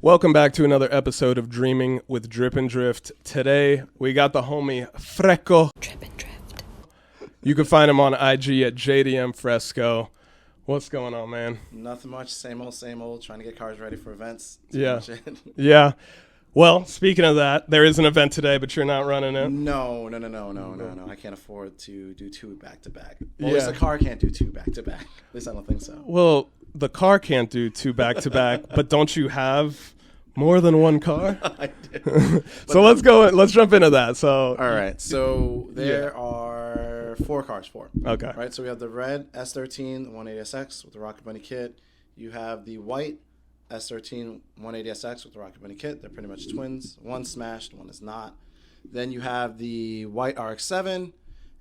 Welcome back to another episode of Dreaming with Drip and Drift. Today, we got the homie Fresco. Drip and Drift. You can find him on IG at JDM Fresco. What's going on, man? Nothing much. Same old. Trying to get cars ready for events. Yeah. Well, speaking of that, there is an event today, but you're not running it. No. I can't afford to do two back-to-back. Well, at least a car can't do two back-to-back. At least I don't think so. Well, the car can't do two back-to-back, but don't you have more than one car? I do. So let's jump into that. So all right. So there are four cars. Okay. Right. So we have the red S13 180SX with the Rocket Bunny kit. You have the white S13 180SX with the Rocket Bunny kit. They're pretty much twins. One's smashed, one is not. Then you have the white RX-7,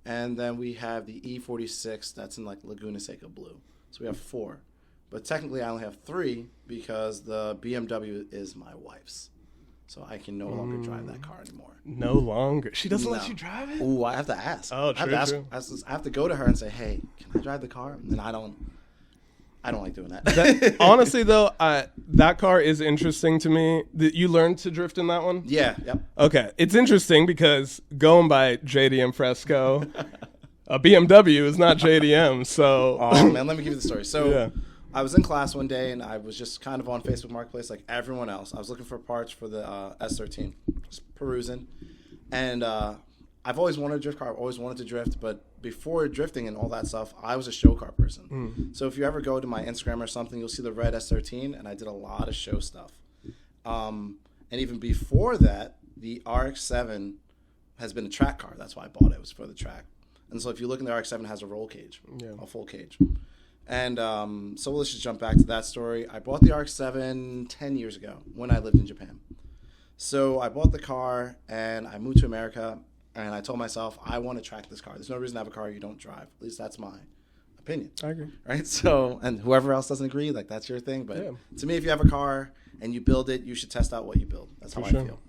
and then we have the E46 that's in like Laguna Seca blue. So we have four. But technically I only have three because the BMW is my wife's. So I can no longer drive that car anymore. No longer? She doesn't let you drive it? Ooh, I have to ask. Oh, true. I have to go to her and say, hey, can I drive the car? And I don't like doing that. Honestly, though, that car is interesting to me. You learned to drift in that one? Yeah, yep. Okay. It's interesting because going by JDM Fresco, a BMW is not JDM, so... Oh, man, let me give you the story. So yeah. I was in class one day, and I was just kind of on Facebook Marketplace like everyone else. I was looking for parts for the S13, just perusing. And I've always wanted a drift car. I've always wanted to drift, but before drifting and all that stuff, I was a show car person. So if you ever go to my Instagram or something, you'll see the red S13, and I did a lot of show stuff. And even before that, the RX-7 has been a track car. That's why I bought it. It was for the track. And so if you look in the RX-7, it has a roll cage, a full cage. And so let's just jump back to that story. I bought the RX-7 10 years ago when I lived in Japan. So I bought the car, and I moved to America. And I told myself, I want to track this car. There's no reason to have a car you don't drive. At least that's my opinion. I agree. Right? So, and whoever else doesn't agree, like that's your thing. But to me, if you have a car and you build it, you should test out what you build. That's how I feel.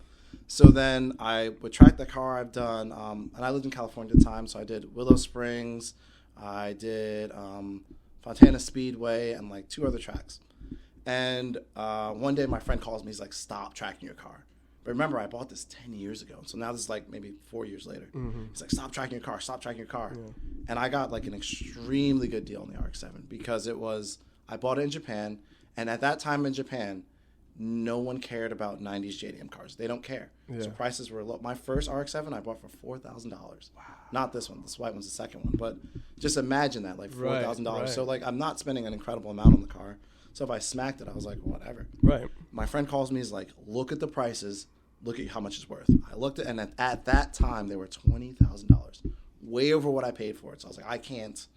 So then I would track the car. I've done, and I lived in California at the time, so I did Willow Springs. I did Fontana Speedway and like two other tracks. And one day my friend calls me. He's like, stop tracking your car. But remember, I bought this 10 years ago. So now this is like maybe 4 years later. He's like, stop tracking your car. Yeah. And I got like an extremely good deal on the RX-7 because I bought it in Japan. And at that time in Japan, no one cared about 90's JDM cars. They don't care. Yeah. So prices were low. My first RX-7 I bought for $4,000. Wow. Not this one. This white one's the second one. But just imagine that, like $4,000. Right. So like I'm not spending an incredible amount on the car. So if I smacked it, I was like, whatever. Right. My friend calls me. He's like, look at the prices. Look at how much it's worth. I looked at, and at that time they were $20,000, way over what I paid for it. So I was like, I can't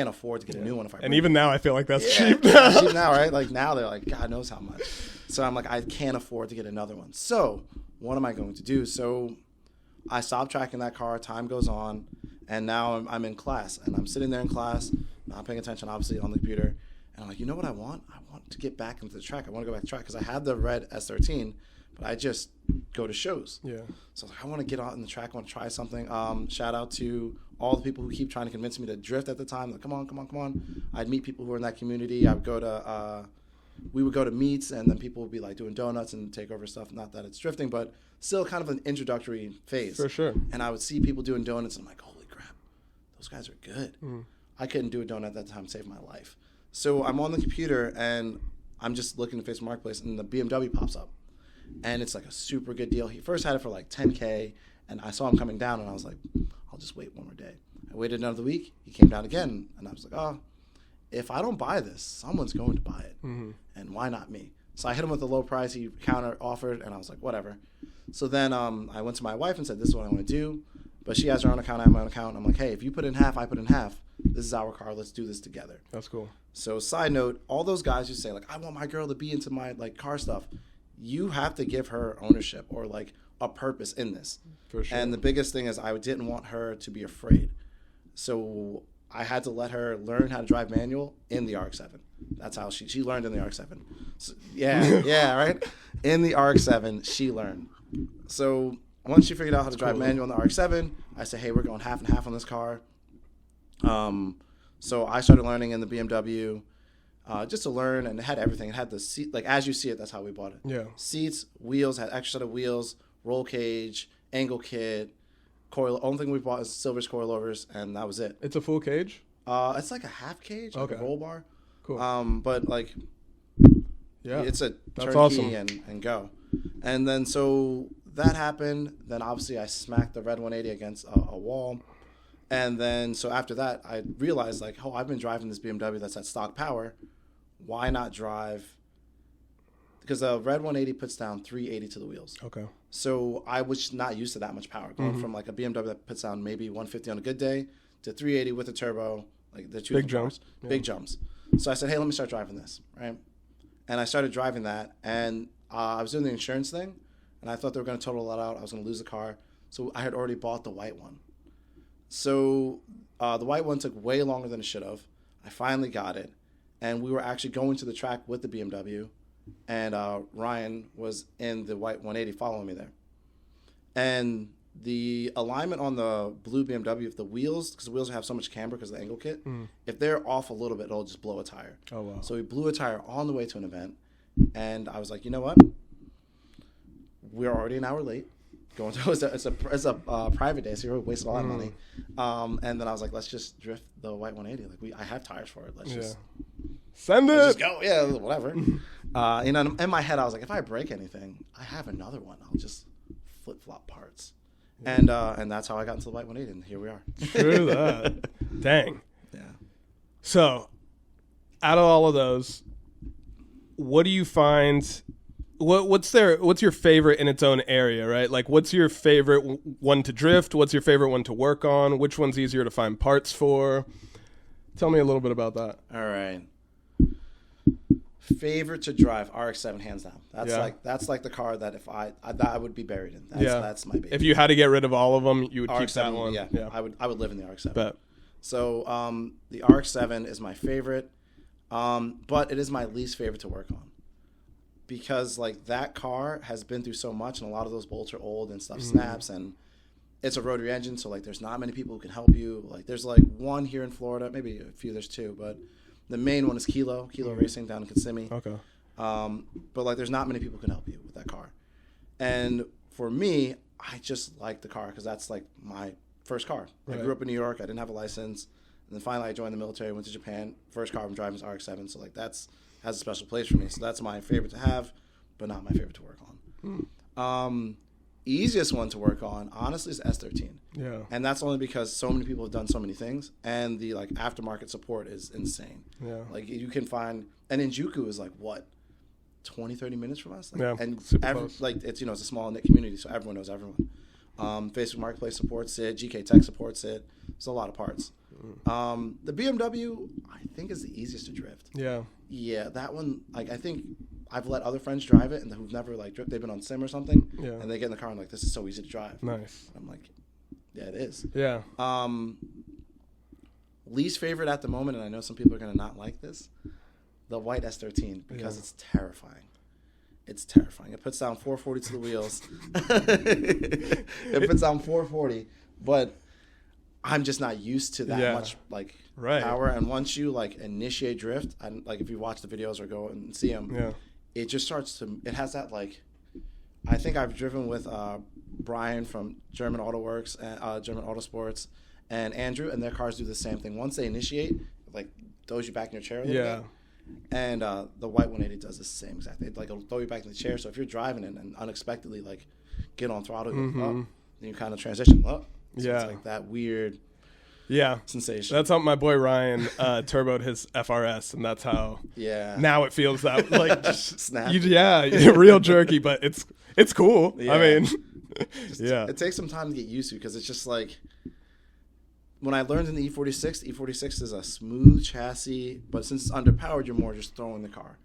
afford to get a new one if I. And even now, I feel like that's cheap. Cheap now, right? Like now they're like, God knows how much. So I'm like, I can't afford to get another one. So what am I going to do? So I stopped tracking that car. Time goes on, and now I'm in class, and I'm sitting there in class, not paying attention, obviously, on the computer. And I'm like, you know what I want? I want to get back into the track. I want to go back to track because I had the red S13. But I just go to shows. Yeah. So I was like, I want to get out in the track. I want to try something. Shout out to all the people who keep trying to convince me to drift at the time. Like, come on. I'd meet people who were in that community. We would go to meets, and then people would be like doing donuts and take over stuff. Not that it's drifting, but still kind of an introductory phase. For sure. And I would see people doing donuts, and I'm like, holy crap, those guys are good. I couldn't do a donut at that time to save my life. So I'm on the computer, and I'm just looking at Facebook Marketplace, and the BMW pops up. And it's like a super good deal. He first had it for like $10K, and I saw him coming down, and I was like, I'll just wait one more day. I waited another week. He came down again, and I was like, oh, if I don't buy this, someone's going to buy it. And why not me? So I hit him with a low price. He counter offered, and I was like, whatever. So then I went to my wife and said, this is what I want to do. But she has her own account, I have my own account. I'm like, hey, if you put in half, I put in half. This is our car. Let's do this together. That's cool. So side note, all those guys who say, like, I want my girl to be into my like car stuff, you have to give her ownership or like a purpose in this. For sure. And the biggest thing is I didn't want her to be afraid. So I had to let her learn how to drive manual in the RX-7. That's how she learned in the RX-7. So, yeah, right? In the RX-7, she learned. So once she figured out how to drive manual in the RX-7, I said, hey, we're going half and half on this car. So I started learning in the BMW. just to learn, and it had everything. It had the seat, like as you see it, that's how we bought it. Yeah. Seats, wheels, had extra set of wheels, roll cage, angle kit, coil. Only thing we bought is Silver's coilovers, and that was it. It's a full cage? It's like a half cage, like a roll bar. Cool. But like, yeah, it's a turnkey awesome. and go. And then so that happened. Then obviously I smacked the red 180 against a wall. And then so after that, I realized like, oh, I've been driving this BMW that's at stock power. Why not drive? Because the red 180 puts down 380 to the wheels. Okay. So I was not used to that much power. Going from like a BMW that puts down maybe 150 on a good day to 380 with a turbo. Like the two big jumps. Yeah. Big jumps. So I said, hey, let me start driving this, right? And I started driving that, and I was doing the insurance thing, and I thought they were going to total that out. I was going to lose the car. So I had already bought the white one. So the white one took way longer than it should have. I finally got it, and we were actually going to the track with the BMW, and Ryan was in the white 180 following me there. And the alignment on the blue BMW, if the wheels, because the wheels have so much camber because of the angle kit, if they're off a little bit, it'll just blow a tire. Oh, wow. So we blew a tire on the way to an event, and I was like, you know what? We're already an hour late. Going to it's a private day, so you're wasting all that money. And then I was like, let's just drift the white 180. Like I have tires for it. Let's just send it. Let's just go. Yeah, whatever. You know, in my head, I was like, if I break anything, I have another one. I'll just flip flop parts. Yeah. And that's how I got into the white 180, and here we are. True that. Dang. Yeah. So, out of all of those, what do you find? What's your favorite in its own area, right? Like, what's your favorite one to drift? What's your favorite one to work on? Which one's easier to find parts for? Tell me a little bit about that. All right. Favorite to drive, RX-7 hands down. That's like the car that if I would be buried in. That's my baby. If you had to get rid of all of them, you would RX-7, keep that one. Yeah. I would live in the RX-7. Bet. So the RX-7 is my favorite, but it is my least favorite to work on. Because like that car has been through so much, and a lot of those bolts are old and stuff snaps, and it's a rotary engine, so like there's not many people who can help you. Like there's like one here in Florida, maybe a few, there's two, but the main one is Kilo Racing down in Kissimmee. Okay. But like there's not many people who can help you with that car. And for me, I just like the car because that's like my first car. Right. I grew up in New York. I didn't have a license. And then finally I joined the military, went to Japan. First car I'm driving is RX-7, so like that's has a special place for me. So that's my favorite to have, but not my favorite to work on. Easiest one to work on, honestly, is S13. Yeah. And that's only because so many people have done so many things, and the like aftermarket support is insane. Yeah. Like you can find, and Injuku is like what, 20, 30 minutes from us? Like, yeah. And close. like it's it's a small knit community, so everyone knows everyone. Facebook Marketplace supports it. GK Tech supports it. There's a lot of parts. The BMW, I think, is the easiest to drift. Yeah. Yeah, that one, like I think I've let other friends drive it and who've never like drift. They've been on sim or something, and they get in the car and like, this is so easy to drive. Nice. I'm like, yeah, it is. Yeah. Least favorite at the moment, and I know some people are gonna not like this, the white S13 because it's terrifying. It's terrifying. It puts down 440 to the wheels. It puts down 440, but I'm just not used to that much like power. And once you like initiate drift, and like if you watch the videos or go and see them, it just starts to. It has that like. I think I've driven with Brian from German Auto Works, German Autosports, and Andrew, and their cars do the same thing. Once they initiate, like throws you back in your chair a little bit. And the white 180 does the same exact thing. Like it'll throw you back in the chair. So if you're driving it and unexpectedly like get on throttle, then you kind of transition up. So it's like that weird sensation. That's how my boy Ryan turboed his FRS, and that's how now it feels that like snap. Real jerky, but it's cool. I mean it takes some time to get used to because it's just like when I learned in the E46 is a smooth chassis, but since it's underpowered, you're more just throwing the car,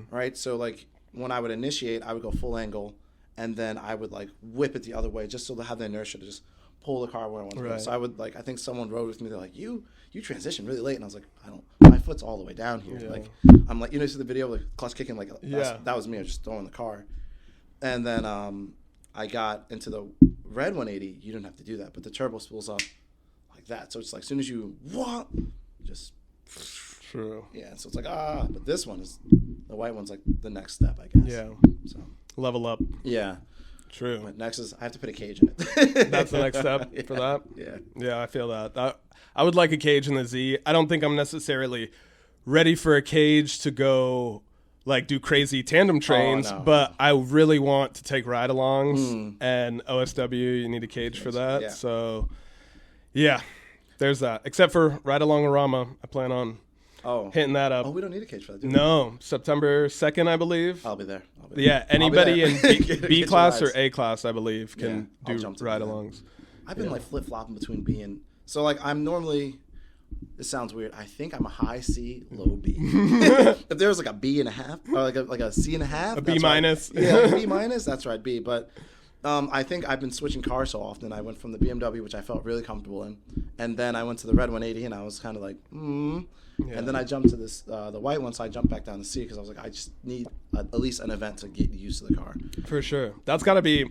right? So like when I would initiate, I would go full angle, and then I would like whip it the other way just so to have the inertia to just pull the car where I want to go. So I would like, I think someone rode with me. They're like, you transition really late, and I was like, my foot's all the way down here. Like I'm like, see the video like clutch kicking, like that was me. I was just throwing the car, and then I got into the red 180. You don't have to do that, but the turbo spools up. That. So it's like as soon as you just True. Yeah, so it's like, but this one is, the white one's like the next step, I guess. Yeah. So Level up. yeah. True. But next is I have to put a cage in it. That's the next step for that? Yeah. Yeah, I feel that. I would like a cage in the Z. I don't think I'm necessarily ready for a cage to go like do crazy tandem trains, but I really want to take ride-alongs, and OSW, you need a cage for that. Yeah. So, yeah, there's that. Except for Ride-Along-A-Rama, I plan on hitting that up. Oh, we don't need a cage for that, do we? No, September 2nd, I believe. I'll be there. Yeah, anybody in B class or A class, I believe, can do ride-alongs. I've been like flip-flopping between B and... So, like, I'm normally... This sounds weird. I think I'm a high C, low B. If there was like a B and a half, or like a C and a half, a B minus, yeah, a B minus, that's where I'd be. But I think I've been switching cars so often. I went from the BMW, which I felt really comfortable in, and then I went to the red 180, and I was kind of like, And then I jumped to this the white one, so I jumped back down to C because I was like, I just need at least an event to get used to the car. For sure, that's got to be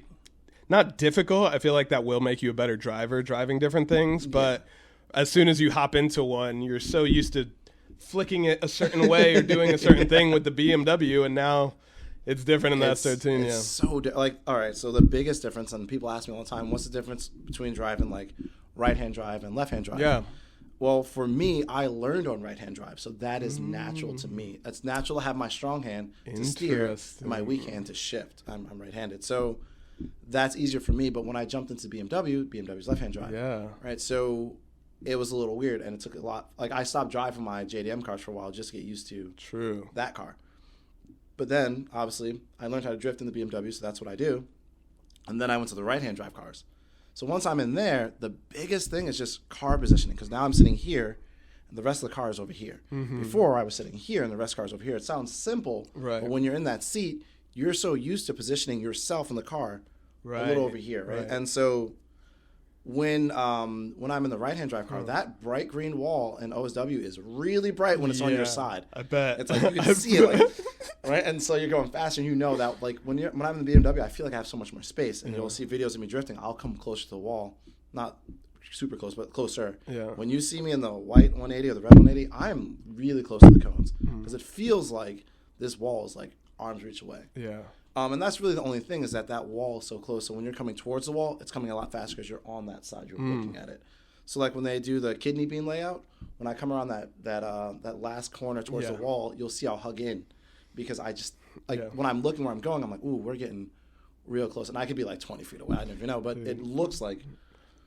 not difficult. I feel like that will make you a better driver driving different things, but as soon as you hop into one, you're so used to flicking it a certain way or doing a certain thing with the BMW, and now it's different in the S13. It's so like, all right, so the biggest difference, and people ask me all the time, what's the difference between driving like right-hand drive and left-hand drive? Yeah. Well, for me, I learned on right-hand drive, so that is natural to me. It's natural to have my strong hand to steer and my weak hand to shift. I'm right-handed, so that's easier for me. But when I jumped into BMW's left-hand drive. Yeah. Right, so it was a little weird, and it took a lot. Like, I stopped driving my JDM cars for a while just to get used to that car. But then, obviously, I learned how to drift in the BMW, so that's what I do. And then I went to the right-hand drive cars. So once I'm in there, the biggest thing is just car positioning, because now I'm sitting here, and the rest of the car is over here. Before, I was sitting here, and the rest of the car is over here. It sounds simple, but when you're in that seat, you're so used to positioning yourself in the car a little over here, right? And so when I'm in the right-hand drive car, that bright green wall in OSW is really bright when it's on your side. I bet. It's like you can see it, like, right? And so you're going faster, and you know that, like, when I'm in the BMW, I feel like I have so much more space, and you'll see videos of me drifting. I'll come closer to the wall, not super close, but closer. Yeah. When you see me in the white 180 or the red 180, I'm really close to the cones because it feels like this wall is like arm's reach away. Yeah. And that's really the only thing, is that wall is so close. So when you're coming towards the wall, it's coming a lot faster because you're on that side. You're looking at it. So like when they do the kidney bean layout, when I come around that last corner towards the wall, you'll see I'll hug in, because I just when I'm looking where I'm going, I'm like, ooh, we're getting real close, and I could be like 20 feet away. I don't even know, but it looks like.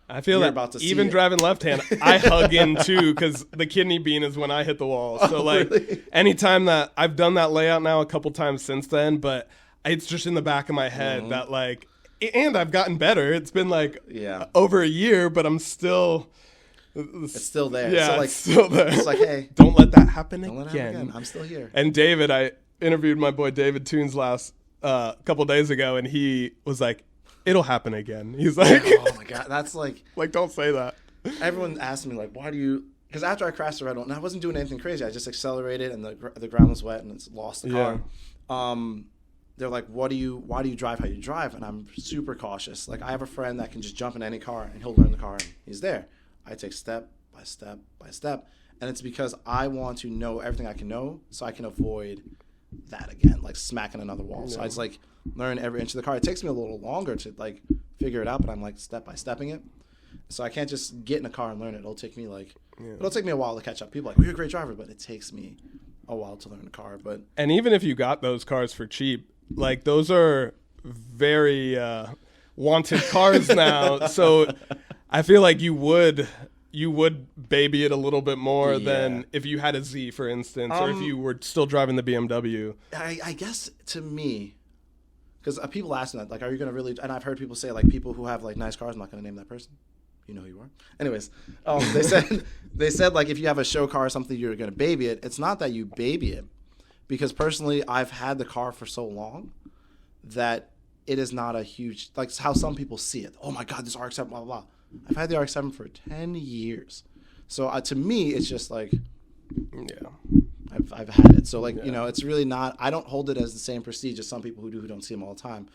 I feel that even driving left hand, I hug in too, because the kidney bean is when I hit the wall. So like anytime that I've done that layout now a couple times since then, but it's just in the back of my head that like, and I've gotten better. It's been like over a year, but I'm still. It's still there. Yeah, so like, it's still there. It's like, hey, don't let that happen again. I'm still here. And David, I interviewed my boy David Toons last couple days ago, and he was like, "It'll happen again." He's like, "Oh my god, that's like don't say that." Everyone asked me like, "Why do you?" Because after I crashed the red one, I wasn't doing anything crazy. I just accelerated, and the ground was wet, and it's lost the car. They're like, why do you drive how you drive? And I'm super cautious. Like, I have a friend that can just jump in any car and he'll learn the car and he's there. I take step by step by step. And it's because I want to know everything I can know so I can avoid that again, like smacking another wall. Yeah. So I just like learn every inch of the car. It takes me a little longer to like figure it out, but I'm like step by stepping it. So I can't just get in a car and learn it. It'll take me a while to catch up. People are like, well, you're a great driver, but it takes me a while to learn the car. And even if you got those cars for cheap, like those are very wanted cars now. So I feel like you would baby it a little bit more than if you had a Z, for instance, or if you were still driving the BMW. I guess to me, because people ask me that, like, are you going to really, and I've heard people say, like, people who have like nice cars, I'm not going to name that person. You know who you are. Anyways, they said like, if you have a show car or something, you're going to baby it. It's not that you baby it. Because personally, I've had the car for so long that it is not a huge, like how some people see it. Oh my God, this RX-7, blah, blah, blah. I've had the RX-7 for 10 years. So to me, it's just like, I've had it. So like, Yeah. you know, it's really not, I don't hold it as the same prestige as some people who do, who don't see them all the time.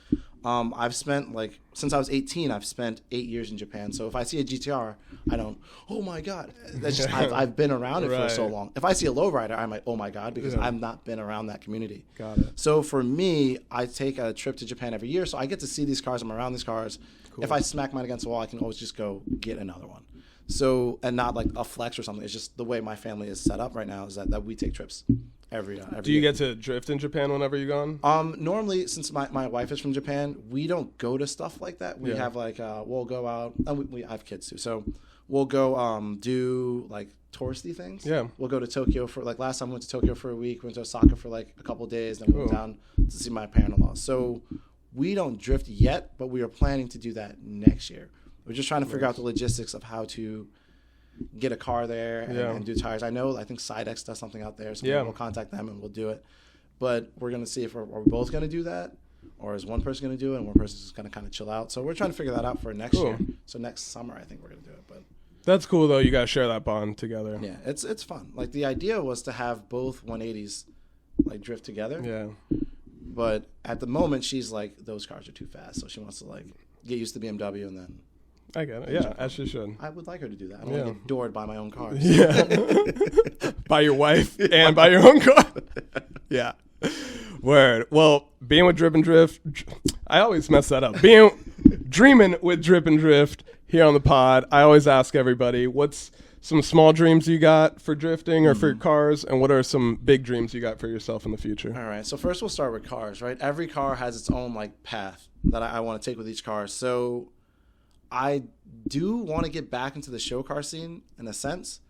I've spent like, since I was 18, I've spent 8 years in Japan. So if I see a GTR, I don't, oh my God. That's just, I've been around it for so long. If I see a lowrider, I'm like, oh my God, because I've not been around that community. Got it. So for me, I take a trip to Japan every year. So I get to see these cars. I'm around these cars. Cool. If I smack mine against the wall, I can always just go get another one. So, and not like a flex or something. It's just the way my family is set up right now is that we take trips every Do you get to drift in Japan whenever you're gone? Normally, since my wife is from Japan, we don't go to stuff like that. We have like, we'll go out, and we I have kids too. So we'll go do like touristy things. Yeah. We'll go to Tokyo for, like last time we went to Tokyo for a week, went to Osaka for like a couple of days, then we went down to see my parent-in-law. So we don't drift yet, but we are planning to do that next year. We're just trying to figure out the logistics of how to get a car there and do tires. I think Sidex does something out there, so we'll contact them and we'll do it. But we're going to see if are we both going to do that, or is one person going to do it and one person is going to kind of chill out. So we're trying to figure that out for next year. So next summer, I think we're going to do it. But that's cool, though. You got to share that bond together. Yeah, it's fun. Like, the idea was to have both 180s, like, drift together. Yeah. But at the moment, she's like, those cars are too fast. So she wants to, like, get used to BMW and then... I get it. Yeah, as she should. I would like her to do that. I don't want to get doored by my own cars. Yeah. By your wife and by your own car. Yeah. Word. Well, being with Drip and Drift, I always mess that up. Dreaming with Drip and Drift here on the pod, I always ask everybody, what's some small dreams you got for drifting or for your cars, and what are some big dreams you got for yourself in the future? All right. So first we'll start with cars, right? Every car has its own, like, path that I want to take with each car. So I do want to get back into the show car scene in a sense,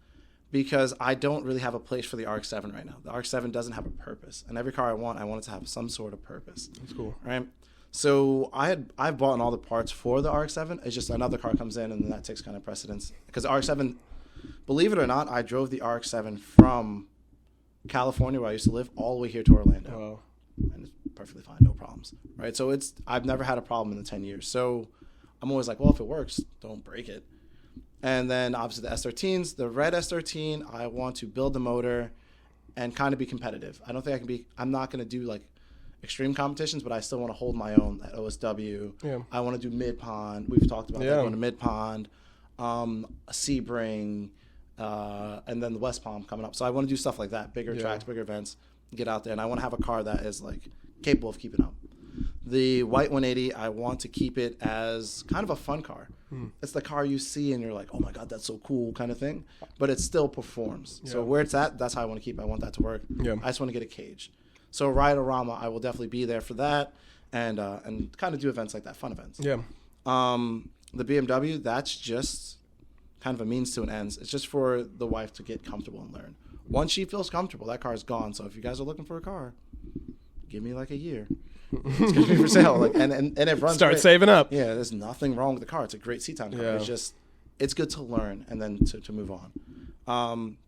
because I don't really have a place for the RX-7 right now. The RX-7 doesn't have a purpose, and every car I want it to have some sort of purpose. That's cool. Right? So I've bought all the parts for the RX-7. It's just another car comes in, and then that takes kind of precedence. Because the RX-7, believe it or not, I drove the RX-7 from California, where I used to live, all the way here to Orlando. Wow. And it's perfectly fine, no problems. Right? So I've never had a problem in the 10 years. So I'm always like, well, if it works, don't break it. And then obviously the S13s, the red S13, I want to build the motor and kind of be competitive. I don't think I'm not going to do like extreme competitions, but I still want to hold my own at OSW. Yeah. I want to do mid-pond. We've talked about that, going to mid-pond, Sebring, and then the West Palm coming up. So I want to do stuff like that, bigger tracks, bigger events, get out there. And I want to have a car that is like capable of keeping up. The white 180, I want to keep it as kind of a fun car. It's the car you see and you're like, oh my God, that's so cool kind of thing. But it still performs. Yeah. So where it's at, that's how I want to keep it. I want that to work. Yeah. I just want to get a cage. So Ride-O-Rama, I will definitely be there for that and kind of do events like that, fun events. Yeah. The BMW, that's just kind of a means to an end. It's just for the wife to get comfortable and learn. Once she feels comfortable, that car is gone. So if you guys are looking for a car, give me like a year. It's going to be for sale. Like, and it runs Start great. Saving up. Yeah, there's nothing wrong with the car. It's a great seat time car. Yeah. It's just, it's good to learn and then to move on.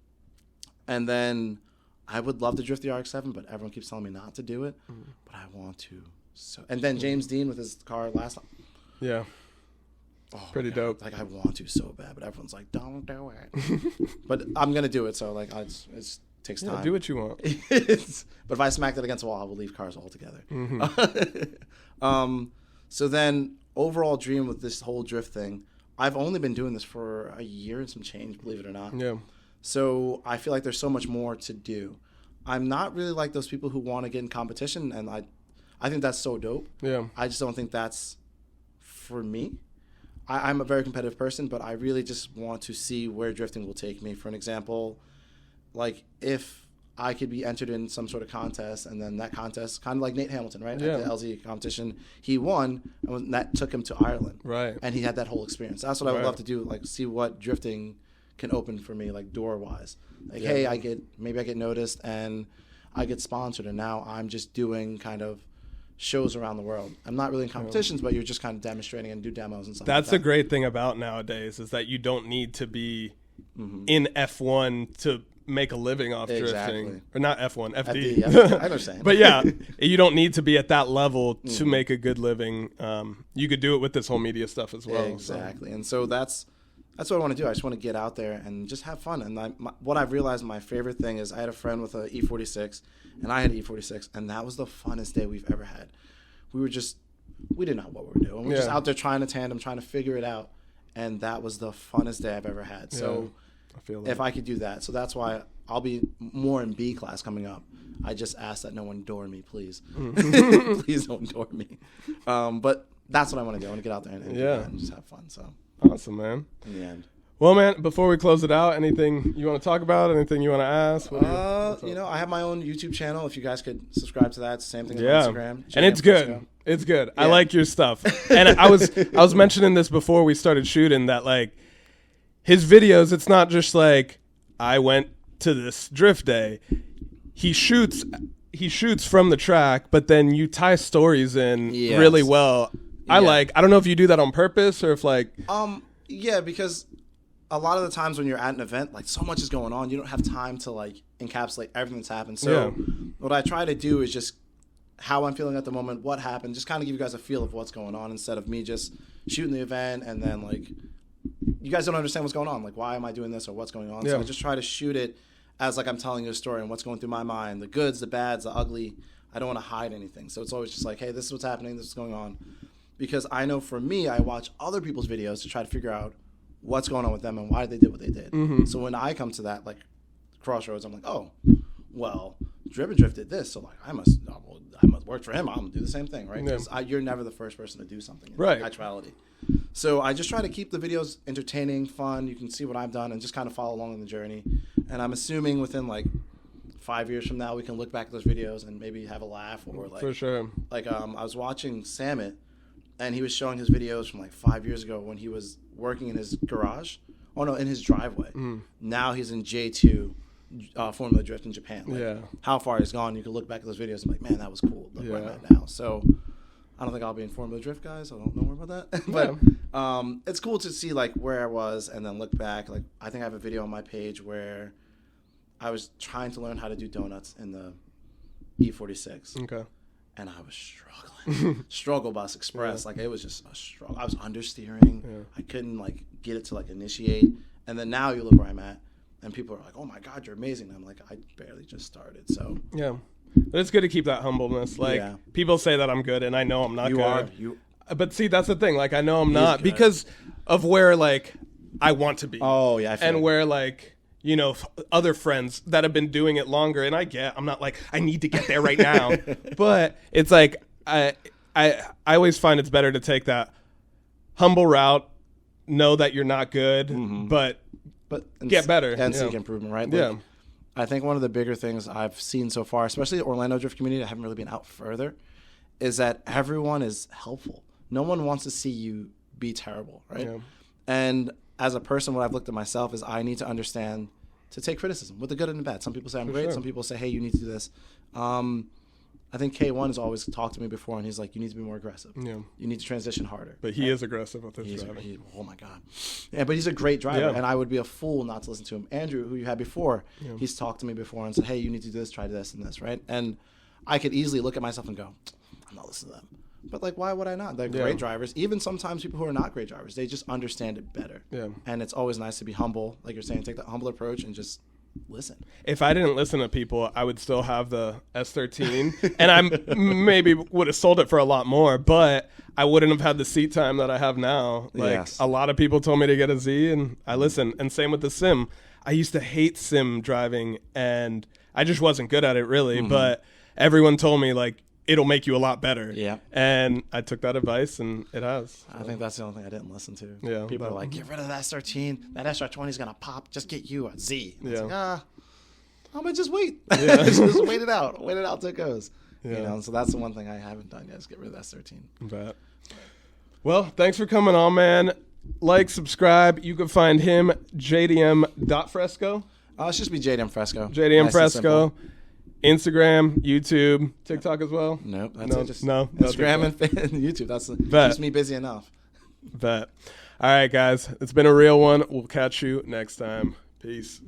And then I would love to drift the RX-7, but everyone keeps telling me not to do it. But I want to. So, and then James Dean with his car last time. Yeah. Oh, pretty dope. Like, I want to so bad, but everyone's like, don't do it. But I'm going to do it. So, like, it's takes time. Do what you want. But if I smacked it against the wall, I will leave cars altogether. So then, overall dream with this whole drift thing, I've only been doing this for a year and some change, believe it or not. Yeah. So I feel like there's so much more to do. I'm not really like those people who want to get in competition, and I think that's so dope. Yeah. I just don't think that's for me. I'm a very competitive person, but I really just want to see where drifting will take me. For an example, like if I could be entered in some sort of contest, and then that contest, kind of like Nate Hamilton, right? Yeah. At the LZ competition, he won, and that took him to Ireland. Right. And he had that whole experience. That's what I would love to do, like see what drifting can open for me, like door-wise. Like, hey, maybe I get noticed, and I get sponsored, and now I'm just doing kind of shows around the world. I'm not really in competitions, but you're just kind of demonstrating and do demos and stuff. That's like that. the great thing about nowadays is that you don't need to be in F1 to make a living off drifting. Or not F1, FD. I understand. But yeah, you don't need to be at that level to make a good living. You could do it with this whole media stuff as well. Exactly. So. And so that's that's what I want to do. I just want to get out there and just have fun. And what I've realized, my favorite thing is I had a friend with an E46, and I had an E46, and that was the funnest day we've ever had. We didn't know what we were doing. We were just out there trying to tandem, trying to figure it out, and that was the funnest day I've ever had. So I feel that. If I could do that. So that's why I'll be more in B class coming up. I just ask that no one door me, please. Please don't door me. But that's what I want to do. I want to get out there and do that and just have fun. So awesome, man. In the end. Well, man, before we close it out, anything you want to talk about? Anything you want to ask? I have my own YouTube channel. If you guys could subscribe to that, same thing on Instagram. And it's good. It's good. Yeah. I like your stuff. And I was mentioning this before we started shooting that, like, his videos, it's not just like, I went to this drift day. He shoots from the track, but then you tie stories in really well. I don't know if you do that on purpose or if like because a lot of the times when you're at an event, like so much is going on, you don't have time to like encapsulate everything that's happened. So what I try to do is just how I'm feeling at the moment, what happened, just kind of give you guys a feel of what's going on instead of me just shooting the event and then like you guys don't understand what's going on. Like, why am I doing this or what's going on? So I just try to shoot it as like I'm telling you a story and what's going through my mind, the goods, the bads, the ugly. I don't want to hide anything. So it's always just like, hey, this is what's happening, this is going on. Because I know for me, I watch other people's videos to try to figure out what's going on with them and why they did what they did. Mm-hmm. So when I come to that like crossroads, I'm like, oh, well, Drift did this, so like I must work for him. I'm gonna do the same thing, right? Because you're never the first person to do something in actuality. So I just try to keep the videos entertaining, fun. You can see what I've done and just kind of follow along in the journey. And I'm assuming within like 5 years from now, we can look back at those videos and maybe have a laugh or like for sure. Like I was watching Samet, and he was showing his videos from like 5 years ago when he was working in his garage. Oh no, in his driveway. Now he's in J2 Formula Drift in Japan. Like, how far he's gone, you can look back at those videos and be like, man, that was cool. Look where I'm at now. So I don't think I'll be in Formula Drift, guys. I don't know more about that. But it's cool to see like where I was and then look back. Like I think I have a video on my page where I was trying to learn how to do donuts in the E46. Okay. And I was struggling. Struggle bus express. Like it was just a struggle. I was understeering. I couldn't like get it to like initiate. And then now you look where I'm at and people are like, oh my God, you're amazing. And I'm like, I barely just started. So but it's good to keep that humbleness. Like people say that I'm good and I know I'm not good. But see, that's the thing. Like I know I'm not because of where like I want to be. Oh yeah. And where like, you know, other friends that have been doing it longer. And I'm not like, I need to get there right now. But it's like, I always find it's better to take that humble route, know that you're not good, but get better. And seek improvement, right? Like, I think one of the bigger things I've seen so far, especially the Orlando Drift community, I haven't really been out further, is that everyone is helpful. No one wants to see you be terrible, right? Yeah. And as a person, what I've looked at myself is I need to understand to take criticism with the good and the bad. Some people say I'm great. Some people say, hey, you need to do this. I think K1 has always talked to me before, and he's like, you need to be more aggressive. Yeah. You need to transition harder. But he is aggressive with his driving. Oh, my God. Yeah, but he's a great driver, and I would be a fool not to listen to him. Andrew, who you had before, he's talked to me before and said, hey, you need to do this, try this and this, right? And I could easily look at myself and go, I'm not listening to them. But, like, why would I not? They're great drivers. Even sometimes people who are not great drivers, they just understand it better. Yeah. And it's always nice to be humble. Like you're saying, take that humble approach and just listen. If I didn't listen to people, I would still have the S13, and I maybe would have sold it for a lot more, but I wouldn't have had the seat time that I have now. Like a lot of people told me to get a Z, and I listened. And same with the sim. I used to hate sim driving, and I just wasn't good at it really. But everyone told me like it'll make you a lot better. Yeah. And I took that advice, and it has. So. I think that's the only thing I didn't listen to. Yeah. People are like, get rid of that S13. That S20 is going to pop. Just get you a Z. And it's like, I'm going to just wait. Yeah. Just wait it out. Wait it out till it goes. Yeah. You know, so that's the one thing I haven't done yet is get rid of that S13. Bet. Well, thanks for coming on, man. Like, subscribe. You can find him, JDM.Fresco. It's just be JDM Fresco. JDM Fresco. Instagram, YouTube, TikTok as well? Nope. That's it. Just Instagram and YouTube. That's just me busy enough. Bet. All right, guys. It's been a real one. We'll catch you next time. Peace.